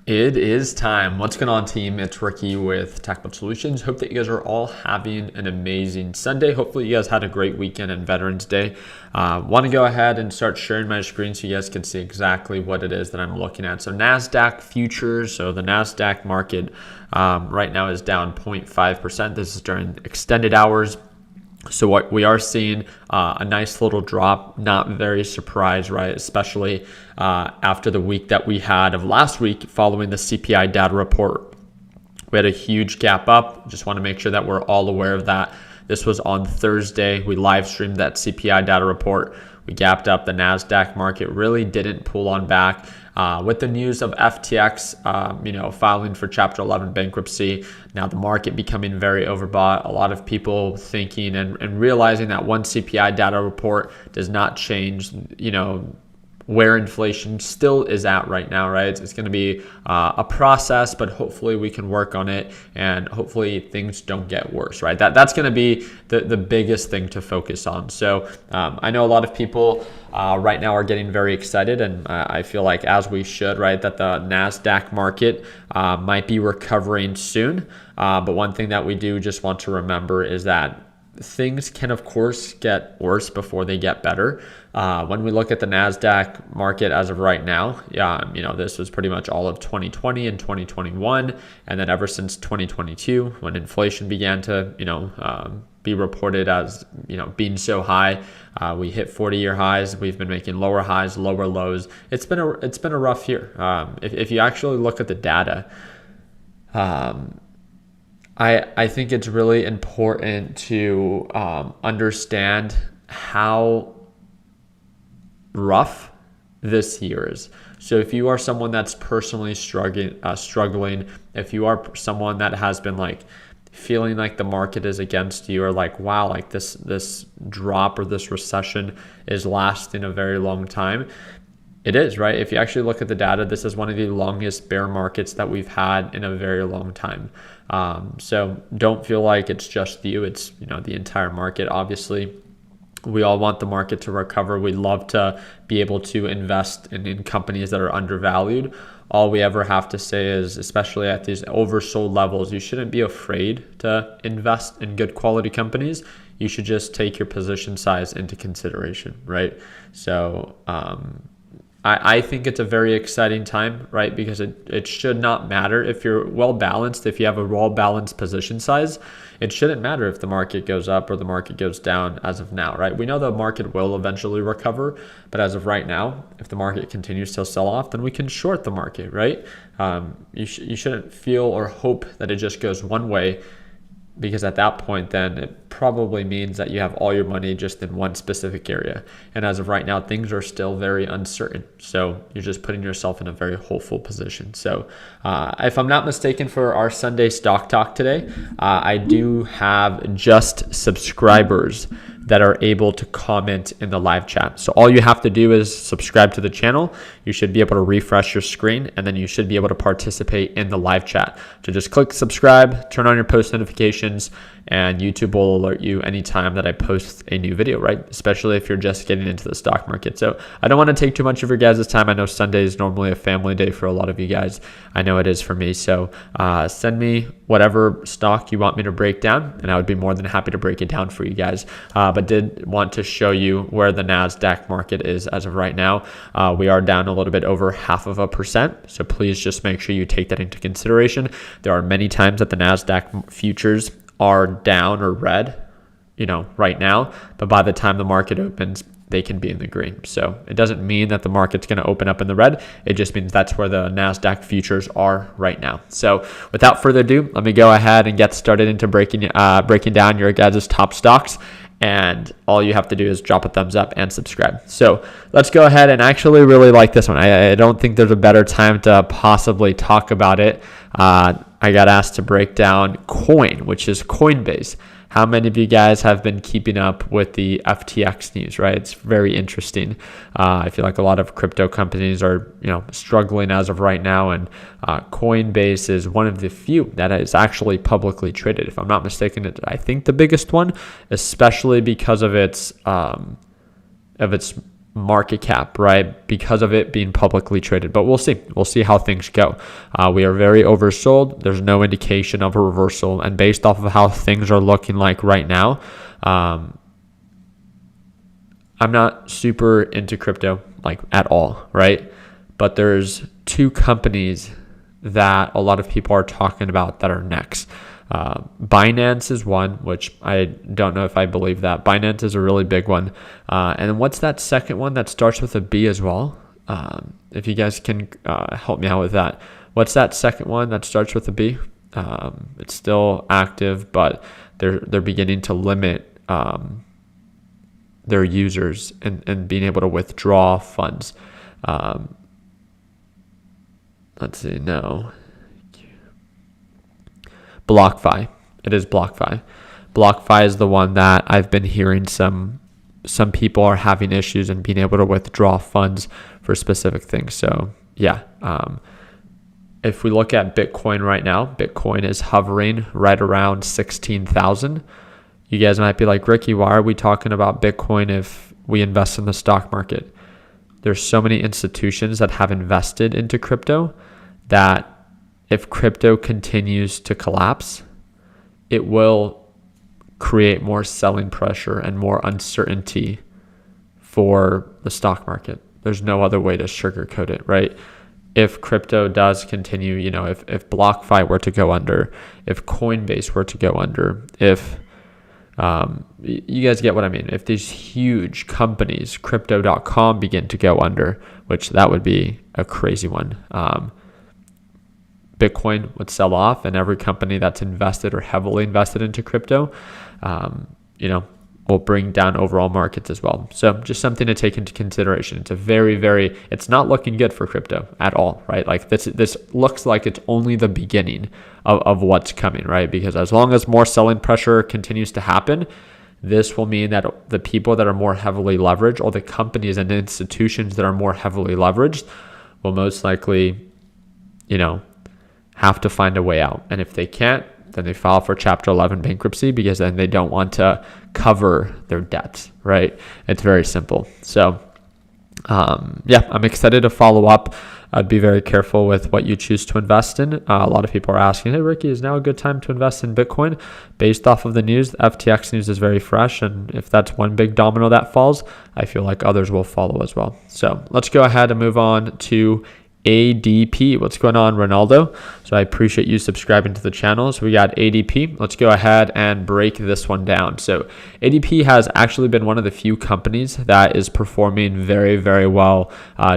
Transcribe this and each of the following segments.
It is time. What's going on, team? It's Ricky with Tactical Solutions. Hope that you guys are all having an amazing Sunday. Hopefully you guys had a great weekend and Veterans Day. Want to go ahead and start sharing my screen so you guys can see exactly what it is that I'm looking at. So NASDAQ futures, so the NASDAQ market right now is down 0.5%. This is during extended hours. So what we are seeing a nice little drop, not very surprised, right? Especially after the week that we had of last week following the CPI data report. We had a huge gap up. Just want to make sure that we're all aware of that. This was on Thursday. We live streamed that CPI data report. We gapped up. The NASDAQ market really didn't pull on back. With the news of FTX, filing for Chapter 11 bankruptcy, now the market becoming very overbought. A lot of people thinking and realizing that one CPI data report does not change, where inflation still is at right now, right? It's going to be a process, but hopefully we can work on it and hopefully things don't get worse, right? That's going to be the biggest thing to focus on. So I know a lot of people right now are getting very excited, and I feel like as we should, right, that the NASDAQ market might be recovering soon. But one thing that we do just want to remember is that things can, of course, get worse before they get better. When we look at the NASDAQ market as of right now, this was pretty much all of 2020 and 2021. And then ever since 2022, when inflation began to, be reported as, being so high, we hit 40-year highs. We've been making lower highs, lower lows. It's been a rough year. If you actually look at the data, I think it's really important to understand how rough this year is. So if you are someone that's personally struggling, if you are someone that has been feeling like the market is against you, or wow, this drop or this recession is lasting a very long time, it is, right? If you actually look at the data, this is one of the longest bear markets that we've had in a very long time. So don't feel like it's just you, it's, the entire market. Obviously, we all want the market to recover. We'd love to be able to invest in companies that are undervalued. All we ever have to say is, especially at these oversold levels, you shouldn't be afraid to invest in good quality companies. You should just take your position size into consideration, right? So, I think it's a very exciting time, right? Because it should not matter if you're well balanced, if you have a well balanced position size. It shouldn't matter if the market goes up or the market goes down as of now, right? We know the market will eventually recover, but as of right now, if the market continues to sell off, then we can short the market, right? You shouldn't feel or hope that it just goes one way, because at that point, then it probably means that you have all your money just in one specific area. And as of right now, things are still very uncertain. So you're just putting yourself in a very hopeful position. So if I'm not mistaken, for our Sunday stock talk today, I do have just subscribers that are able to comment in the live chat. So all you have to do is subscribe to the channel. You should be able to refresh your screen, and then you should be able to participate in the live chat. So just click subscribe, turn on your post notifications, and YouTube will alert you anytime that I post a new video, right? Especially if you're just getting into the stock market. So I don't want to take too much of your guys' time. I know Sunday is normally a family day for a lot of you guys. I know it is for me. So send me whatever stock you want me to break down, and I would be more than happy to break it down for you guys. But did want to show you where the NASDAQ market is as of right now. We are down a little bit over 0.5%. So please just make sure you take that into consideration. There are many times that the NASDAQ futures are down or red, right now, but by the time the market opens, they can be in the green. So it doesn't mean that the market's going to open up in the red. It just means that's where the NASDAQ futures are right now. So without further ado, let me go ahead and get started into breaking down your guys' top stocks. And all you have to do is drop a thumbs up and subscribe. So let's go ahead, and I actually really like this one. I don't think there's a better time to possibly talk about it. I got asked to break down Coin, which is Coinbase. How many of you guys have been keeping up with the FTX news, right? It's very interesting. I feel like a lot of crypto companies are, struggling as of right now, and Coinbase is one of the few that is actually publicly traded. If I'm not mistaken, it's, I think, the biggest one, especially because of its market cap, right? Because of it being publicly traded. But we'll see. We'll see how things go. We are very oversold. There's no indication of a reversal. And based off of how things are looking like right now, I'm not super into crypto like at all, right? But there's two companies that a lot of people are talking about that are next. Binance is one, which I don't know if I believe that. Binance is a really big one. And then what's that second one that starts with a B as well? If you guys can help me out with that. What's that second one that starts with a B? It's still active, but they're beginning to limit their users and being able to withdraw funds. Let's see, no. BlockFi. It is BlockFi. BlockFi is the one that I've been hearing some people are having issues and being able to withdraw funds for specific things. So yeah, if we look at Bitcoin right now, Bitcoin is hovering right around 16,000. You guys might be like, Ricky, why are we talking about Bitcoin if we invest in the stock market? There's so many institutions that have invested into crypto that if crypto continues to collapse, it will create more selling pressure and more uncertainty for the stock market. There's no other way to sugarcoat it, right? If crypto does continue, if BlockFi were to go under, if Coinbase were to go under, if you guys get what I mean, if these huge companies, crypto.com, begin to go under, which that would be a crazy one, Bitcoin would sell off, and every company that's invested or heavily invested into crypto, will bring down overall markets as well. So just something to take into consideration. It's it's not looking good for crypto at all, right? Like this looks like it's only the beginning of what's coming, right? Because as long as more selling pressure continues to happen, this will mean that the people that are more heavily leveraged, or the companies and institutions that are more heavily leveraged, will most likely, have to find a way out. And if they can't, then they file for Chapter 11 bankruptcy, because then they don't want to cover their debts, right? It's very simple. So, I'm excited to follow up. I'd be very careful with what you choose to invest in. A lot of people are asking, hey, Ricky, is now a good time to invest in Bitcoin? Based off of the news, the FTX news is very fresh. And if that's one big domino that falls, I feel like others will follow as well. So let's go ahead and move on to ADP. What's going on, Ronaldo? So I appreciate you subscribing to the channel. So we got ADP. Let's go ahead and break this one down. So ADP has actually been one of the few companies that is performing very, very well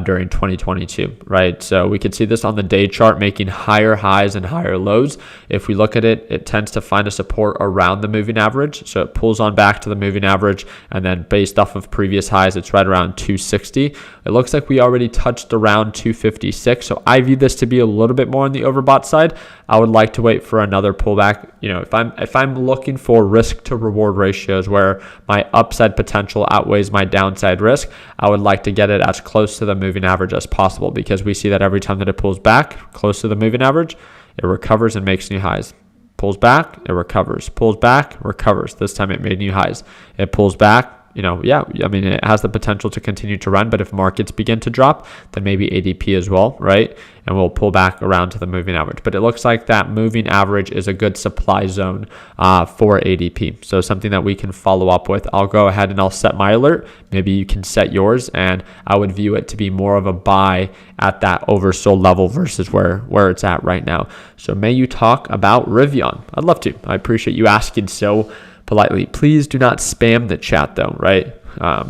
during 2022, right? So we could see this on the day chart, making higher highs and higher lows. If we look at it, it tends to find a support around the moving average. So it pulls on back to the moving average, and then based off of previous highs, it's right around 260. It looks like we already touched around 256. So I view this to be a little bit more on the overbought side. I would like to wait for another pullback. If I'm looking for risk to reward ratios where my upside potential outweighs my downside risk, I would like to get it as close to the moving average as possible, because we see that every time that it pulls back close to the moving average, it recovers and makes new highs. Pulls back, it recovers. Pulls back, recovers. This time it made new highs. It pulls back. It has the potential to continue to run, but if markets begin to drop, then maybe ADP as well, right? And we'll pull back around to the moving average. But it looks like that moving average is a good supply zone for ADP. So something that we can follow up with. I'll go ahead and I'll set my alert. Maybe you can set yours, and I would view it to be more of a buy at that oversold level versus where it's at right now. So may you talk about Rivian? I'd love to. I appreciate you asking so politely. Please do not spam the chat though, right?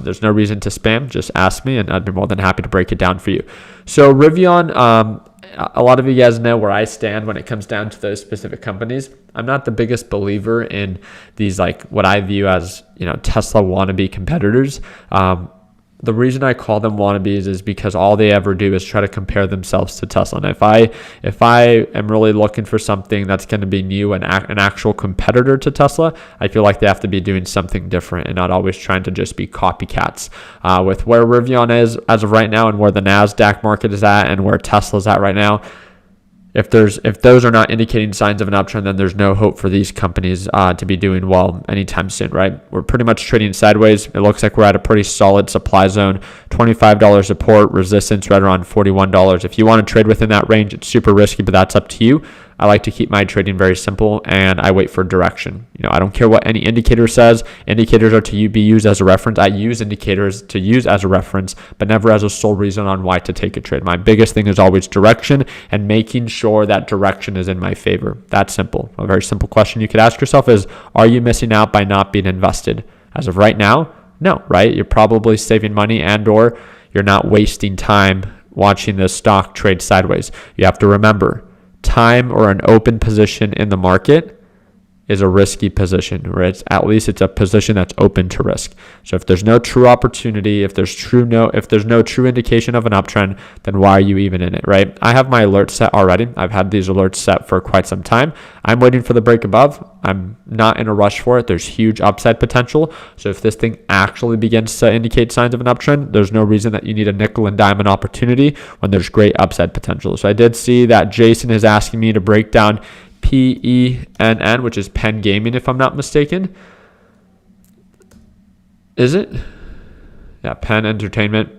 There's no reason to spam. Just ask me and I'd be more than happy to break it down for you. So Rivian, a lot of you guys know where I stand when it comes down to those specific companies. I'm not the biggest believer in these, like what I view as, Tesla wannabe competitors. The reason I call them wannabes is because all they ever do is try to compare themselves to Tesla. And if I am really looking for something that's going to be new and an actual competitor to Tesla, I feel like they have to be doing something different and not always trying to just be copycats. With where Rivian is as of right now and where the NASDAQ market is at and where Tesla's at right now, if those are not indicating signs of an uptrend, then there's no hope for these companies to be doing well anytime soon, right? We're pretty much trading sideways. It looks like we're at a pretty solid supply zone, $25 support, resistance right around $41. If you want to trade within that range, it's super risky, but that's up to you. I like to keep my trading very simple, and I wait for direction. I don't care what any indicator says. Indicators are to be used as a reference. I use indicators to use as a reference, but never as a sole reason on why to take a trade. My biggest thing is always direction and making sure that direction is in my favor. That's simple. A very simple question you could ask yourself is, are you missing out by not being invested? As of right now, no, right? You're probably saving money and or you're not wasting time watching the stock trade sideways. You have to remember, time or an open position in the market is a risky position, or at least it's a position that's open to risk. So if there's no true opportunity, if there's no true indication of an uptrend, then why are you even in it, right? I have my alerts set already. I've had these alerts set for quite some time. I'm waiting for the break above. I'm not in a rush for it. There's huge upside potential. So if this thing actually begins to indicate signs of an uptrend, there's no reason that you need a nickel and diamond opportunity when there's great upside potential. So I did see that Jason is asking me to break down PENN, which is Penn Gaming, if I'm not mistaken. Is it? Yeah, Penn Entertainment.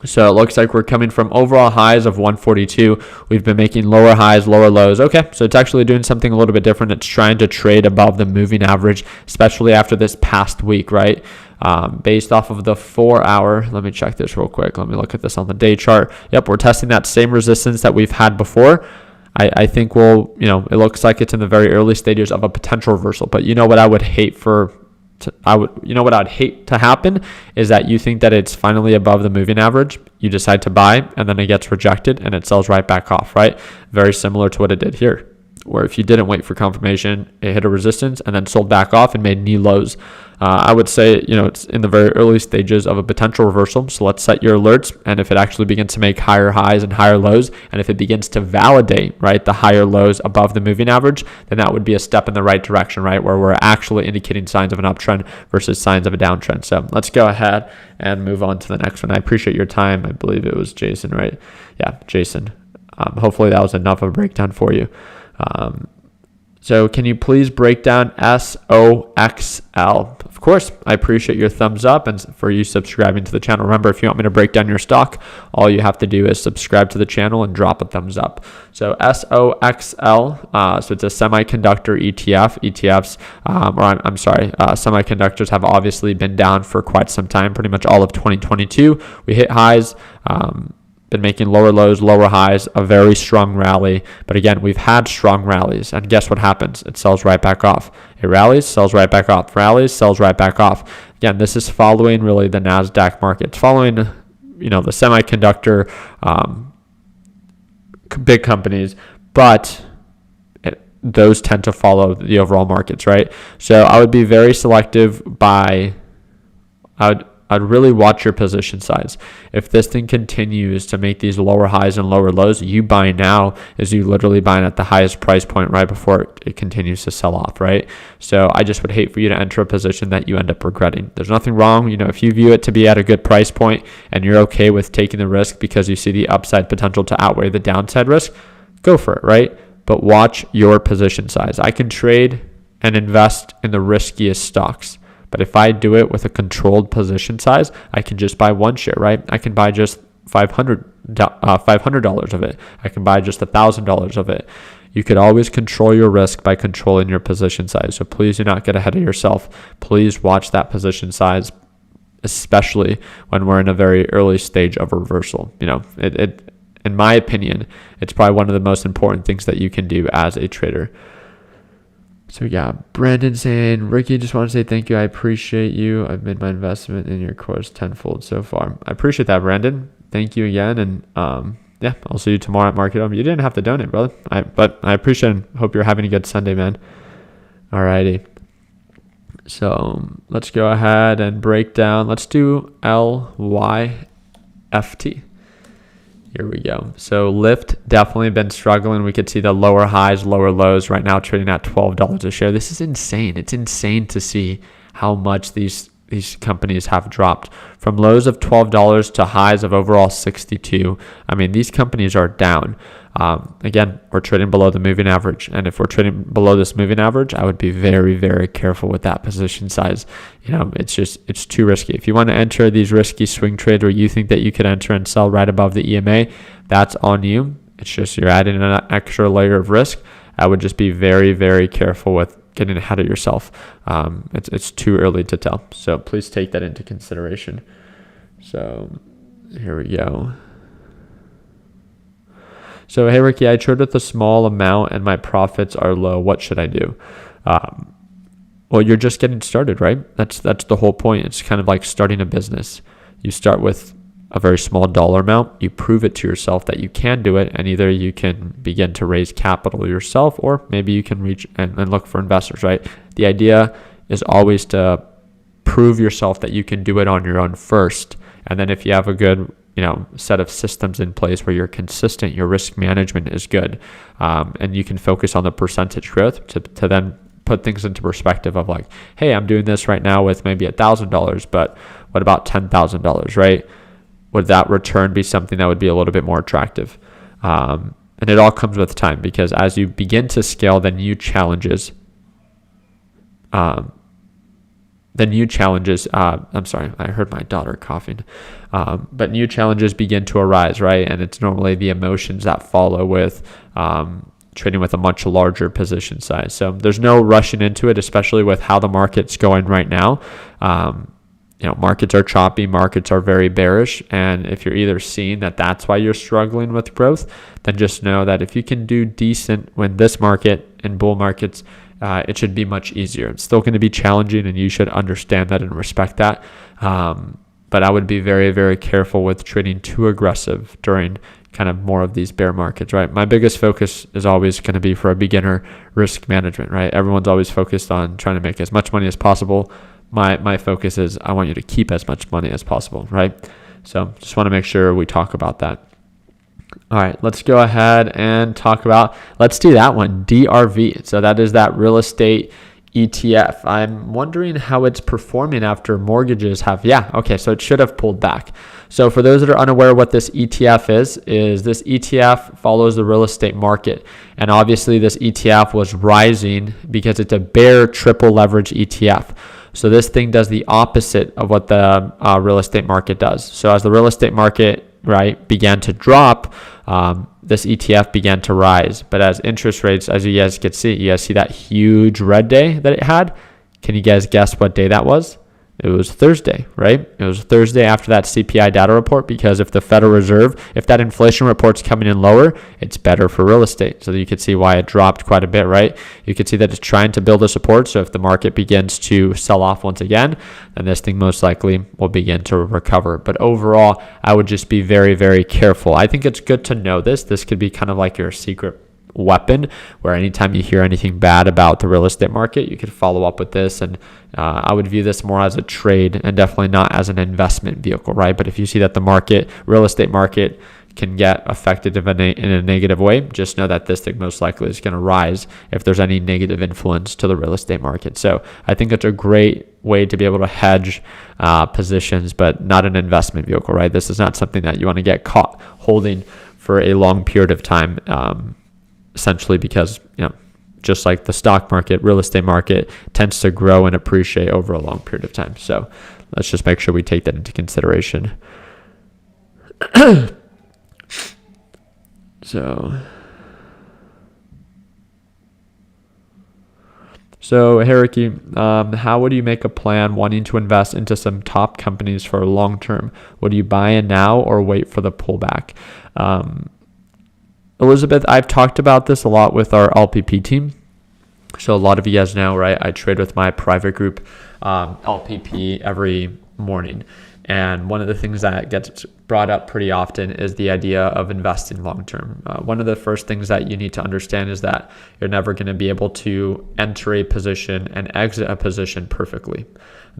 So it looks like we're coming from overall highs of 142. We've been making lower highs, lower lows. Okay, so it's actually doing something a little bit different. It's trying to trade above the moving average, especially after this past week, right? Based off of the 4-hour, let me check this real quick. Let me look at this on the day chart. Yep, we're testing that same resistance that we've had before. I think it looks like it's in the very early stages of a potential reversal. But what I would hate to happen is that you think that it's finally above the moving average, you decide to buy, and then it gets rejected and it sells right back off, right? Very similar to what it did here, where if you didn't wait for confirmation, it hit a resistance and then sold back off and made new lows. I would say, it's in the very early stages of a potential reversal. So let's set your alerts. And if it actually begins to make higher highs and higher lows, and if it begins to validate, right, the higher lows above the moving average, then that would be a step in the right direction, right, where we're actually indicating signs of an uptrend versus signs of a downtrend. So let's go ahead and move on to the next one. I appreciate your time. I believe it was Jason, right? Yeah, Jason. Hopefully that was enough of a breakdown for you. So can you please break down SOXL? Of course, I appreciate your thumbs up and for you subscribing to the channel. Remember, if you want me to break down your stock, all you have to do is subscribe to the channel and drop a thumbs up. So SOXL, so it's a semiconductor ETF. ETFs, semiconductors have obviously been down for quite some time, pretty much all of 2022. We hit highs. Been making lower lows, lower highs, a very strong rally. But again, we've had strong rallies, and guess what happens? It sells right back off. It rallies, sells right back off. Rallies, sells right back off. Again, this is following really the NASDAQ market. It's following, the semiconductor big companies, but those tend to follow the overall markets, right? So I would be very selective I'd really watch your position size. If this thing continues to make these lower highs and lower lows, you buy now is you literally buying at the highest price point right before it continues to sell off, right? So I just would hate for you to enter a position that you end up regretting. There's nothing wrong. If you view it to be at a good price point and you're okay with taking the risk because you see the upside potential to outweigh the downside risk, go for it, right? But watch your position size. I can trade and invest in the riskiest stocks. But if I do it with a controlled position size, I can just buy one share, right? I can buy just $500 of it. I can buy just $1,000 of it. You could always control your risk by controlling your position size. So please do not get ahead of yourself. Please watch that position size, especially when we're in a very early stage of reversal. In my opinion, it's probably one of the most important things that you can do as a trader. So yeah, Brandon saying, Ricky, just want to say thank you. I appreciate you. I've made my investment in your course tenfold so far. I appreciate that, Brandon. Thank you again. And I'll see you tomorrow at Market Home. You didn't have to donate, brother. But I appreciate it. Hope you're having a good Sunday, man. Alrighty. So let's go ahead and break down. Let's do LYFT. Here we go. So Lyft definitely been struggling. We could see the lower highs, lower lows right now trading at $12 a share. This is insane. It's insane to see how much these companies have dropped from lows of $12 to highs of overall 62. I mean, these companies are down. Again, we're trading below the moving average. And if we're trading below this moving average, I would be very, very careful with that position size. It's too risky. If you want to enter these risky swing trades where you think that you could enter and sell right above the EMA, that's on you. It's just you're adding an extra layer of risk. I would just be very, very careful with getting ahead of yourself. It's too early to tell. So please take that into consideration. So here we go. So, hey, Ricky, I trade with a small amount and my profits are low. What should I do? Well, you're just getting started, right? That's the whole point. It's kind of like starting a business. You start with a very small dollar amount. You prove it to yourself that you can do it, and either you can begin to raise capital yourself, or maybe you can reach and look for investors, right? The idea is always to prove yourself that you can do it on your own first. And then if you have a good set of systems in place where you're consistent, your risk management is good, and you can focus on the percentage growth to then put things into perspective of like, hey, I'm doing this right now with maybe $1,000, but what about $10,000, right? Would that return be something that would be a little bit more attractive? And it all comes with time, because as you begin to scale, then new challenges, I'm sorry, I heard my daughter coughing. But new challenges begin to arise, right? And it's normally the emotions that follow with trading with a much larger position size. So there's no rushing into it, especially with how the market's going right now. Markets are choppy, markets are very bearish. And if you're either seeing that that's why you're struggling with growth, then just know that if you can do decent when this market and bull markets, it should be much easier. It's still going to be challenging, and you should understand that and respect that. But I would be very, very careful with trading too aggressive during kind of more of these bear markets, right? My biggest focus is always going to be for a beginner risk management, right? Everyone's always focused on trying to make as much money as possible. My focus is I want you to keep as much money as possible, right? So just want to make sure we talk about that. All right, let's go ahead and let's do that one, DRV. So that is that real estate ETF. I'm wondering how it's performing after mortgages so it should have pulled back. So for those that are unaware what this ETF is this ETF follows the real estate market. And obviously this ETF was rising because it's a bear triple leverage ETF. So this thing does the opposite of what the real estate market does. So as the real estate market began to drop, this ETF began to rise. But as interest rates, as you guys can see, you guys see that huge red day that it had. Can you guys guess what day that was? It was Thursday, right? It was Thursday after that CPI data report, because if the Federal Reserve, if that inflation report's coming in lower, it's better for real estate. So you can see why it dropped quite a bit, right? You can see that it's trying to build a support. So if the market begins to sell off once again, then this thing most likely will begin to recover. But overall, I would just be very, very careful. I think it's good to know this. This could be kind of like your secret weapon, where anytime you hear anything bad about the real estate market, you could follow up with this. And I would view this more as a trade and definitely not as an investment vehicle, right? But if you see that the real estate market can get affected in a negative way, just know that this thing most likely is going to rise if there's any negative influence to the real estate market. So I think it's a great way to be able to hedge positions, but not an investment vehicle, right? This is not something that you want to get caught holding for a long period of time. Essentially because, just like the stock market, real estate market tends to grow and appreciate over a long period of time. So let's just make sure we take that into consideration. So hey, Ricky, how would you make a plan wanting to invest into some top companies for long term? Would you buy in now or wait for the pullback? Elizabeth, I've talked about this a lot with our LPP team. So a lot of you guys know, right? I trade with my private group LPP every morning. And one of the things that gets brought up pretty often is the idea of investing long term. One of the first things that you need to understand is that you're never going to be able to enter a position and exit a position perfectly.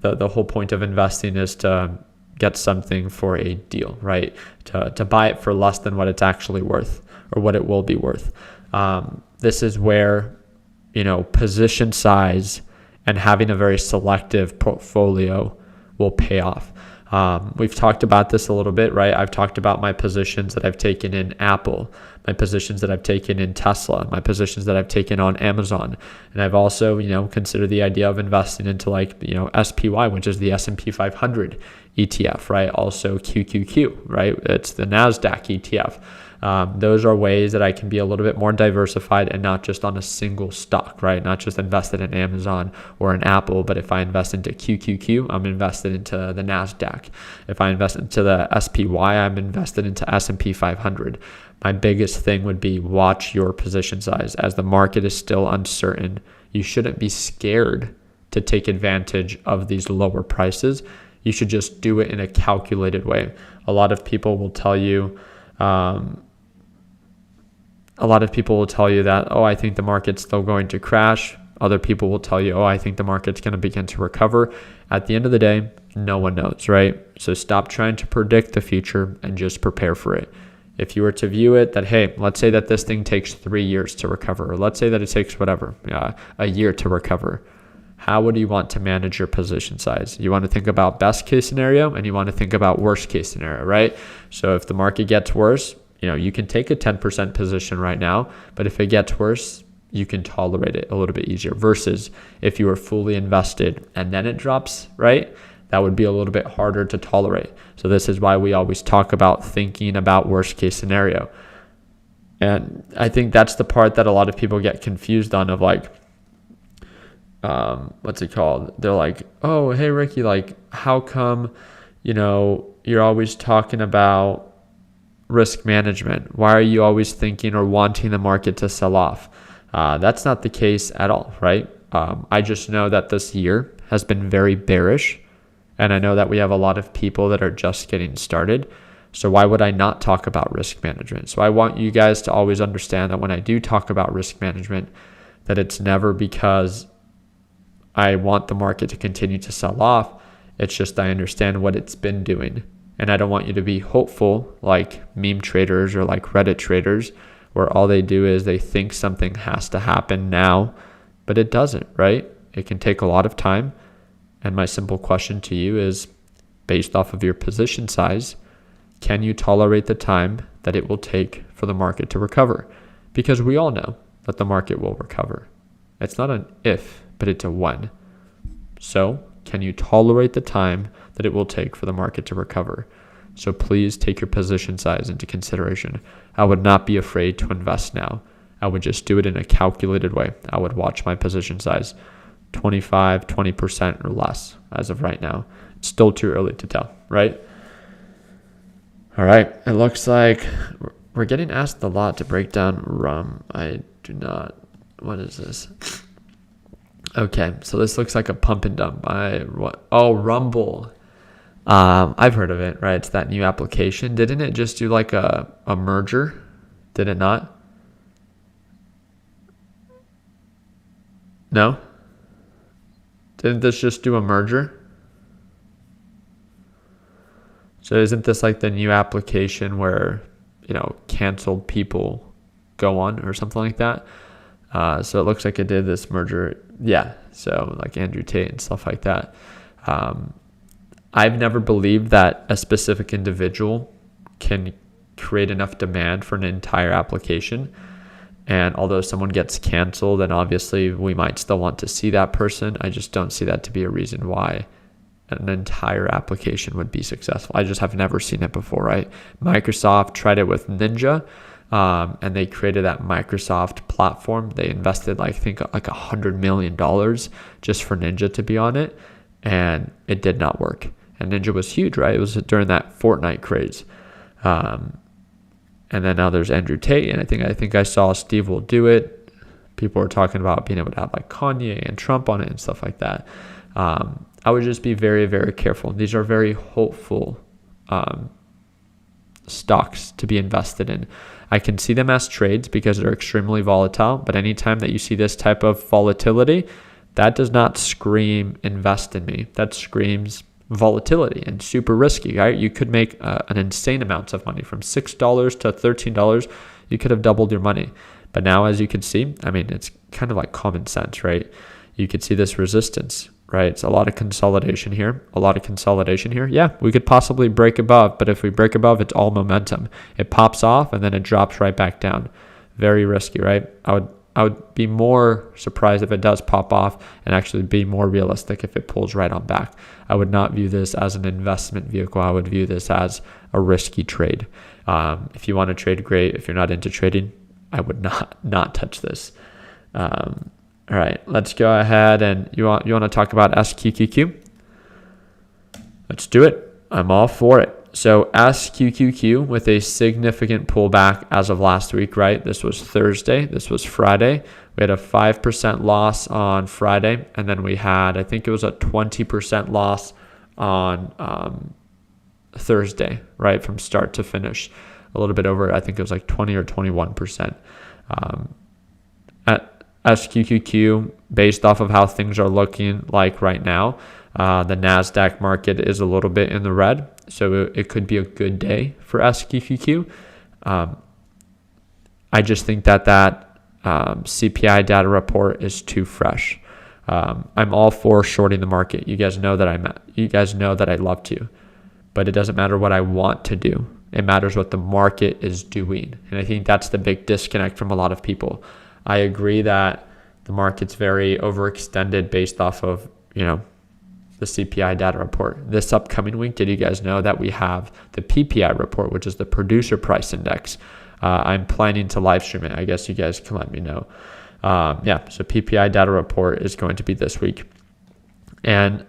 The whole point of investing is to get something for a deal, right? To buy it for less than what it's actually worth, or what it will be worth. This is where, position size and having a very selective portfolio will pay off. We've talked about this a little bit, right? I've talked about my positions that I've taken in Apple, my positions that I've taken in Tesla, my positions that I've taken on Amazon. And I've also, considered the idea of investing into SPY, which is the S&P 500 ETF, right? Also QQQ, right? It's the NASDAQ ETF. Those are ways that I can be a little bit more diversified and not just on a single stock, right? Not just invested in Amazon or in Apple, but if I invest into QQQ, I'm invested into the NASDAQ. If I invest into the SPY, I'm invested into S&P 500. My biggest thing would be watch your position size. As the market is still uncertain, you shouldn't be scared to take advantage of these lower prices. You should just do it in a calculated way. A lot of people will tell you, that, I think the market's still going to crash. Other people will tell you, I think the market's going to begin to recover. At the end of the day, no one knows, right? So stop trying to predict the future and just prepare for it. If you were to view it that, hey, let's say that this thing takes 3 years to recover, or let's say that it takes a year to recover, how would you want to manage your position size? You want to think about best case scenario and you want to think about worst case scenario, right? So if the market gets worse, you can take a 10% position right now, but if it gets worse, you can tolerate it a little bit easier versus if you were fully invested and then it drops, right? That would be a little bit harder to tolerate. So this is why we always talk about thinking about worst case scenario. And I think that's the part that a lot of people get confused on of what's it called? They're like, oh, hey, Ricky, how come, you're always talking about risk management? Why are you always thinking or wanting the market to sell off? That's not the case at all, right? I just know that this year has been very bearish, and I know that we have a lot of people that are just getting started. So why would I not talk about risk management? So I want you guys to always understand that when I do talk about risk management, that it's never because I want the market to continue to sell off. It's just I understand what it's been doing. And I don't want you to be hopeful like meme traders or like Reddit traders, where all they do is they think something has to happen now, but it doesn't, right? It can take a lot of time. And my simple question to you is, based off of your position size, can you tolerate the time that it will take for the market to recover? Because we all know that the market will recover. It's not an if, but it's a when. So can you tolerate the time that it will take for the market to recover? So please take your position size into consideration. I would not be afraid to invest now. I would just do it in a calculated way. I would watch my position size 25, 20% or less as of right now. It's still too early to tell, right? All right. It looks like we're getting asked a lot to break down rum. I do not. What is this? Okay, so this looks like a pump and dump. Rumble. I've heard of it, right? It's that new application. Didn't it just do like a merger? Did it not? No? Didn't this just do a merger? So isn't this like the new application where, canceled people go on or something like that? So it looks like it did this merger. Yeah. So like Andrew Tate and stuff like that. I've never believed that a specific individual can create enough demand for an entire application. And although someone gets canceled, then obviously we might still want to see that person. I just don't see that to be a reason why an entire application would be successful. I just have never seen it before, right? Microsoft tried it with Ninja. And they created that Microsoft platform. They invested, I think, like $100 million just for Ninja to be on it. And it did not work. And Ninja was huge, right? It was during that Fortnite craze. And then now there's Andrew Tate. And I think I saw Steve will do it. People were talking about being able to have like Kanye and Trump on it and stuff like that. I would just be very, very careful. These are very hopeful stocks to be invested in. I can see them as trades because they're extremely volatile, but anytime that you see this type of volatility, that does not scream invest in me. That screams volatility and super risky, right? You could make an insane amount of money from $6 to $13. You could have doubled your money. But now, as you can see, it's kind of like common sense, right? You could see this resistance right? It's a lot of consolidation here. Yeah, we could possibly break above, but if we break above, it's all momentum. It pops off and then it drops right back down. Very risky, right? I would be more surprised if it does pop off, and actually be more realistic if it pulls right on back. I would not view this as an investment vehicle. I would view this as a risky trade. If you want to trade, great. If you're not into trading, I would not touch this. All right, let's go ahead, and you want to talk about SQQQ? Let's do it. I'm all for it. So SQQQ with a significant pullback as of last week, right? This was Thursday. This was Friday. We had a 5% loss on Friday. And then we had, I think it was a 20% loss on Thursday, right? From start to finish. A little bit over, I think it was like 20 or 21%. At SQQQ, based off of how things are looking like right now, the NASDAQ market is a little bit in the red. So it could be a good day for SQQQ. I just think that CPI data report is too fresh. I'm all for shorting the market. You guys know that I love to, but it doesn't matter what I want to do. It matters what the market is doing. And I think that's the big disconnect from a lot of people. I agree that the market's very overextended based off of, the CPI data report. This upcoming week, did you guys know that we have the PPI report, which is the producer price index? I'm planning to live stream it. I guess you guys can let me know. So PPI data report is going to be this week. And,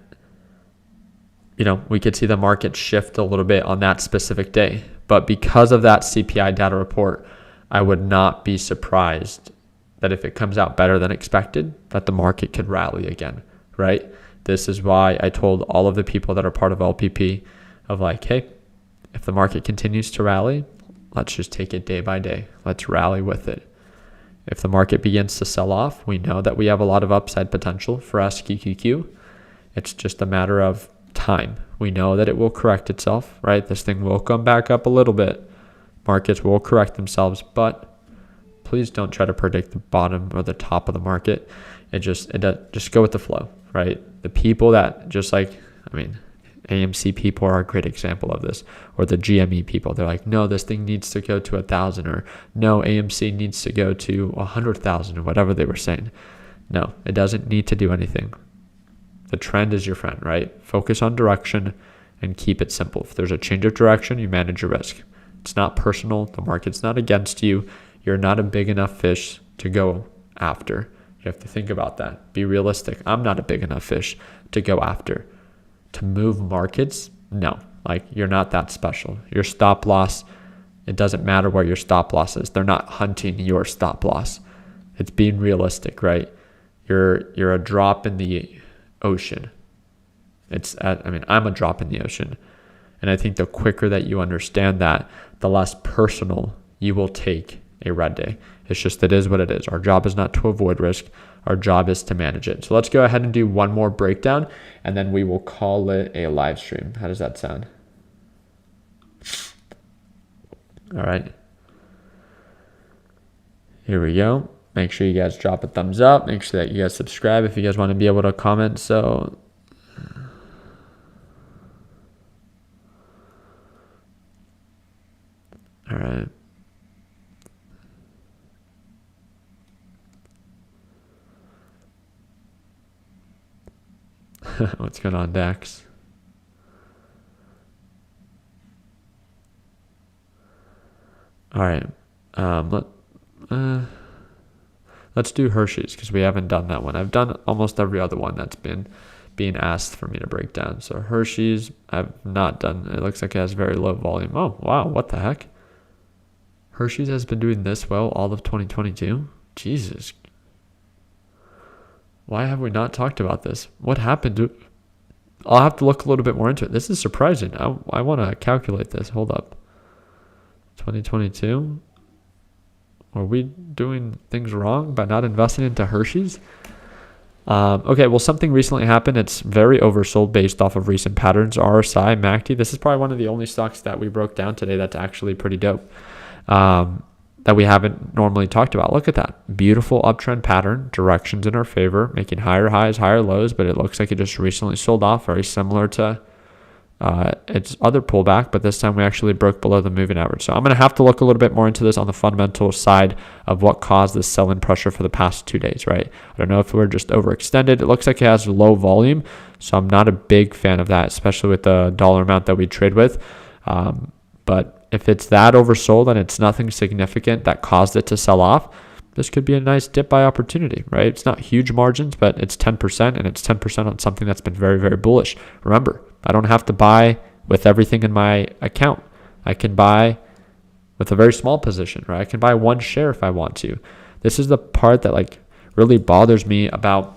we could see the market shift a little bit on that specific day. But because of that CPI data report, I would not be surprised that if it comes out better than expected, that the market could rally again, right? This is why I told all of the people that are part of LPP of like, hey, if the market continues to rally, let's just take it day by day. Let's rally with it. If the market begins to sell off, we know that we have a lot of upside potential for SQQQ. It's just a matter of time. We know that it will correct itself, right? This thing will come back up a little bit. Markets will correct themselves, but please don't try to predict the bottom or the top of the market. Just go with the flow, right? The people that AMC people are a great example of this, or the GME people. They're like, no, this thing needs to go to 1,000, or no, AMC needs to go to 100,000, or whatever they were saying. No, it doesn't need to do anything. The trend is your friend, right? Focus on direction and keep it simple. If there's a change of direction, you manage your risk. It's not personal. The market's not against you. You're not a big enough fish to go after. You have to think about that. Be realistic. I'm not a big enough fish to go after. To move markets, no. You're not that special. Your stop loss, it doesn't matter where your stop loss is. They're not hunting your stop loss. It's being realistic, right? You're a drop in the ocean. I'm a drop in the ocean. And I think the quicker that you understand that, the less personal you will take a red day. It's just, it is what it is. Our job is not to avoid risk. Our job is to manage it. So let's go ahead and do one more breakdown, and then we will call it a live stream. How does that sound? All right. Here we go. Make sure you guys drop a thumbs up. Make sure that you guys subscribe if you guys want to be able to comment. So all right. What's going on, Dax? All right. Let's do Hershey's because we haven't done that one. I've done almost every other one that's been being asked for me to break down. So Hershey's, I've not done. It looks like it has very low volume. Oh, wow. What the heck? Hershey's has been doing this well all of 2022? Jesus. Why have we not talked about this? What happened? I'll have to look a little bit more into it. This is surprising. I want to calculate this. Hold up. 2022? Are we doing things wrong by not investing into Hershey's? Okay, well, something recently happened. It's very oversold based off of recent patterns. RSI, MACD. This is probably one of the only stocks that we broke down today that's actually pretty dope. that we haven't normally talked about. Look at that. Beautiful uptrend pattern, directions in our favor, making higher highs, higher lows, but it looks like it just recently sold off, very similar to its other pullback, but this time we actually broke below the moving average. So I'm going to have to look a little bit more into this on the fundamental side of what caused this sell-in pressure for the past 2 days, right? I don't know if we're just overextended. It looks like it has low volume, so I'm not a big fan of that, especially with the dollar amount that we trade with. But if it's that oversold and it's nothing significant that caused it to sell off, this could be a nice dip buy opportunity, right? It's not huge margins, but it's 10%, and it's 10% on something that's been very, very bullish. Remember, I don't have to buy with everything in my account. I can buy with a very small position, right? I can buy one share if I want to. This is the part that like really bothers me about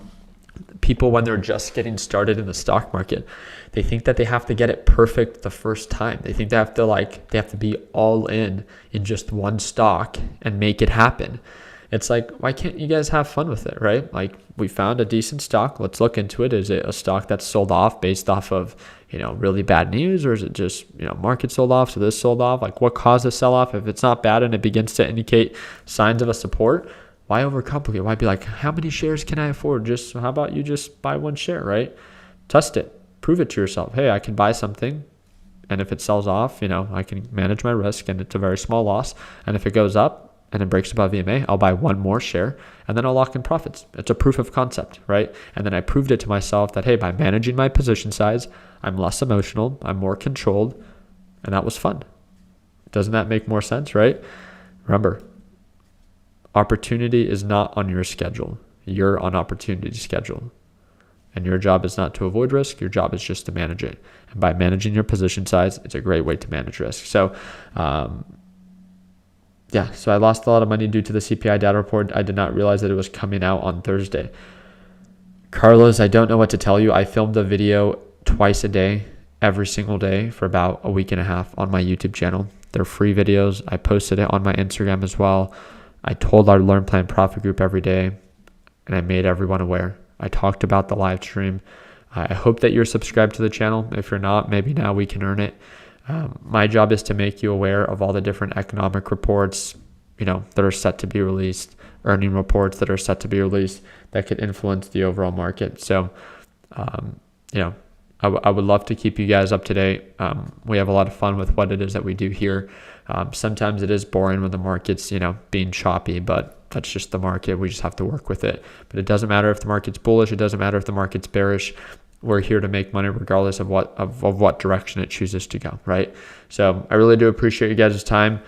people when they're just getting started in the stock market. They think that they have to get it perfect the first time. They think they have to be all in just one stock and make it happen. It's like, why can't you guys have fun with it, right? Like, we found a decent stock. Let's look into it. Is it a stock that's sold off based off of, really bad news, or is it just, market sold off, so this sold off? Like, what caused the sell off? If it's not bad and it begins to indicate signs of a support, why overcomplicate? Why be like, how many shares can I afford? How about you just buy one share, right? Test it. Prove it to yourself. Hey, I can buy something, and if it sells off, I can manage my risk, and it's a very small loss. And if it goes up and it breaks above EMA, I'll buy one more share, and then I'll lock in profits. It's a proof of concept, right? And then I proved it to myself that, hey, by managing my position size, I'm less emotional, I'm more controlled, and that was fun. Doesn't that make more sense, right? Remember, opportunity is not on your schedule. You're on opportunity schedule. And your job is not to avoid risk. Your job is just to manage it. And by managing your position size, it's a great way to manage risk. So, so I lost a lot of money due to the CPI data report. I did not realize that it was coming out on Thursday. Carlos, I don't know what to tell you. I filmed a video twice a day, every single day for about a week and a half on my YouTube channel. They're free videos. I posted it on my Instagram as well. I told our Learn Plan Profit group every day, and I made everyone aware. I talked about the live stream. I hope that you're subscribed to the channel. If you're not, maybe now we can earn it. My job is to make you aware of all the different economic reports, that are set to be released, earning reports that are set to be released that could influence the overall market. So, I would love to keep you guys up to date. We have a lot of fun with what it is that we do here. Sometimes it is boring when the market's, being choppy, but that's just the market. We just have to work with it. But it doesn't matter if the market's bullish. It doesn't matter if the market's bearish. We're here to make money regardless of what direction it chooses to go, right? So I really do appreciate you guys' time.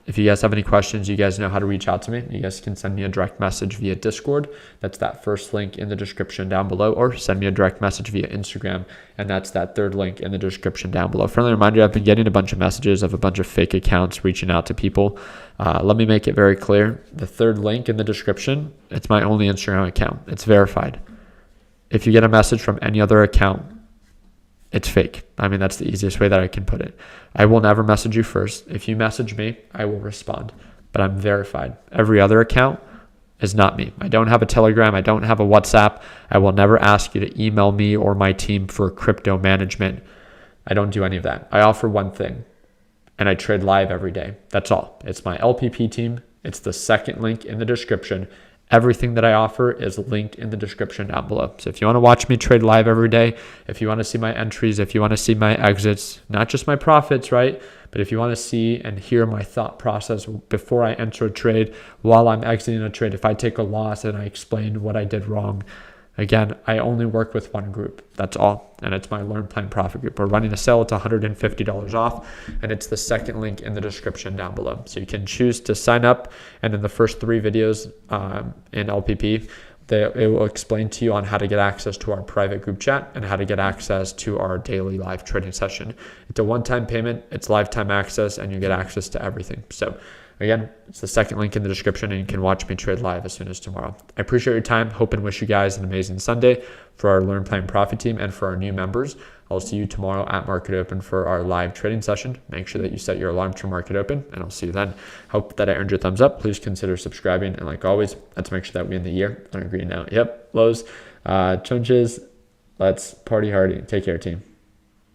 If you guys have any questions, you guys know how to reach out to me. You guys can send me a direct message via Discord. That's that first link in the description down below, or send me a direct message via Instagram, and that's that third link in the description down below. Friendly reminder, I've been getting a bunch of messages of a bunch of fake accounts reaching out to people. Let me make it very clear. The third link in the description, it's my only Instagram account. It's verified. If you get a message from any other account, it's fake. I mean, that's the easiest way that I can put it. I will never message you first. If you message me, I will respond, but I'm verified. Every other account is not me. I don't have a Telegram. I don't have a WhatsApp. I will never ask you to email me or my team for crypto management. I don't do any of that. I offer one thing, and I trade live every day. That's all. It's my LPP team. It's the second link in the description. Everything that I offer is linked in the description down below. So if you want to watch me trade live every day, if you want to see my entries, if you want to see my exits, not just my profits, right? But if you want to see and hear my thought process before I enter a trade, while I'm exiting a trade, if I take a loss and I explain what I did wrong, again, I only work with one group. That's all. And it's my Learn Plan Profit group. We're running a sale. It's $150 off. And it's the second link in the description down below. So you can choose to sign up. And in the first 3 videos in LPP, it will explain to you on how to get access to our private group chat and how to get access to our daily live trading session. It's a one-time payment. It's lifetime access, and you get access to everything. So again, it's the second link in the description, and you can watch me trade live as soon as tomorrow. I appreciate your time. Hope and wish you guys an amazing Sunday. For our Learn Plan Profit team and for our new members, I'll see you tomorrow at Market Open for our live trading session. Make sure that you set your alarm to Market Open, and I'll see you then. Hope that I earned your thumbs up. Please consider subscribing. And like always, let's make sure that we end the year on a green now. Yep, lows, chunches. Let's party hardy. Take care, team.